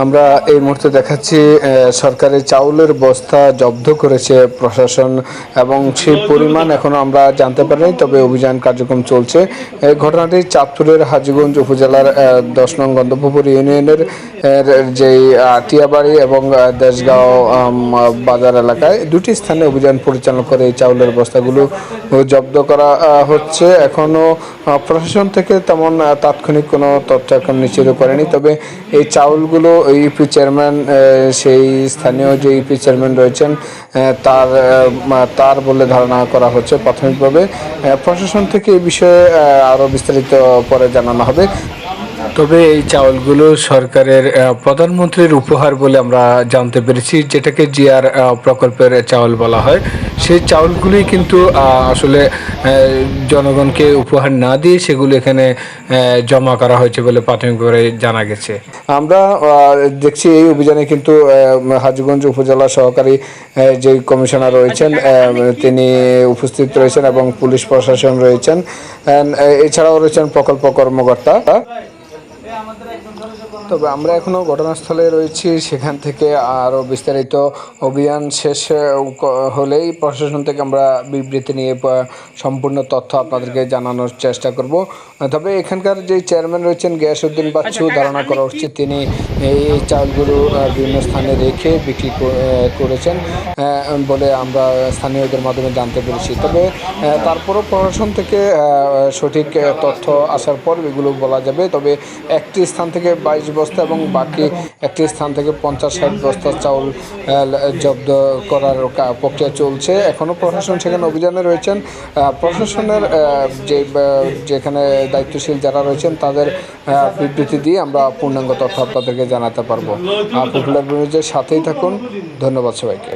আমরা এই মুহূর্তে দেখাচ্ছি সরকারি চাউলের বস্তা জব্দ করেছে প্রশাসন এবং সেই পরিমাণ এখনো আমরা জানতে পারিনি, তবে অভিযান কার্যক্রম চলছে। এই ঘটনাটি চাঁদপুরের হাজীগঞ্জ উপজেলার 10 নং গন্ধপুর ইউনিয়নের যেই টিয়াবাড়ি এবং দেশগাঁও বাজার এলাকায় দুটি স্থানে অভিযান পরিচালনা করে এই চাউলের বস্তাগুলো জব্দ করা হচ্ছে। এখনো প্রশাসন থেকে তেমন তাৎক্ষণিক কোনো তথ্য এখন নিশ্চিত করেনি, তবে এই চাউলগুলো ইউপি চেয়ারম্যান, সেই স্থানীয় যে ইউপি চেয়ারম্যান রয়েছেন তার বলে ধারণা করা হচ্ছে প্রাথমিকভাবে। প্রশাসন থেকে এই বিষয়ে আরও বিস্তারিত পরে জানানো হবে। তবে এই চাউলগুলো সরকারের প্রধানমন্ত্রীর উপহার বলে আমরা জানতে পেরেছি, যেটাকে জিআর প্রকল্পের চাউল বলা হয়। সেই চাউলগুলি কিন্তু আসলে জনগণকে উপহার না দিয়ে সেগুলো এখানে জমা করা হয়েছে বলে প্রাথমিকভাবে জানা গেছে। আমরা দেখছি এই অভিযানে কিন্তু হাজীগঞ্জ উপজেলা সহকারী যে কমিশনার রয়েছেন তিনি উপস্থিত রয়েছেন এবং পুলিশ প্রশাসন রয়েছেন, এছাড়াও রয়েছেন প্রকল্প কর্মকর্তা। তবে আমরা এখনও ঘটনাস্থলে রয়েছি, সেখান থেকে আরও বিস্তারিত অভিযান শেষ হলেই প্রশাসন থেকে আমরা বিবৃতি নিয়ে সম্পূর্ণ তথ্য আপনাদেরকে জানানোর চেষ্টা করব। তবে এখানকার যে চেয়ারম্যান রয়েছেন গিয়াসউদ্দিন বাচ্চু, ধারণা করা হচ্ছে তিনি এই চাউলগুলো বিভিন্ন স্থানে রেখে বিক্রি করেছেন বলে আমরা স্থানীয়দের মাধ্যমে জানতে পেরেছি। তবে তারপরও প্রশাসন থেকে সঠিক তথ্য আসার পর এগুলো বলা যাবে। তবে একটি স্থান থেকে 22 বস্তা এবং বাকি একটি স্থান থেকে 50-60 বস্তা চাউল জব্দ করার প্রক্রিয়া চলছে। এখনও প্রশাসন সেখানে অভিযানে রয়েছেন। প্রশাসনের যেখানে দায়িত্বশীল যারা রয়েছেন তাদের বিবৃতি দিয়ে আমরা পূর্ণাঙ্গ তথ্য আপনাদেরকে জানাতে পারবো। পপুলার নিউজের সাথেই থাকুন। ধন্যবাদ সবাইকে।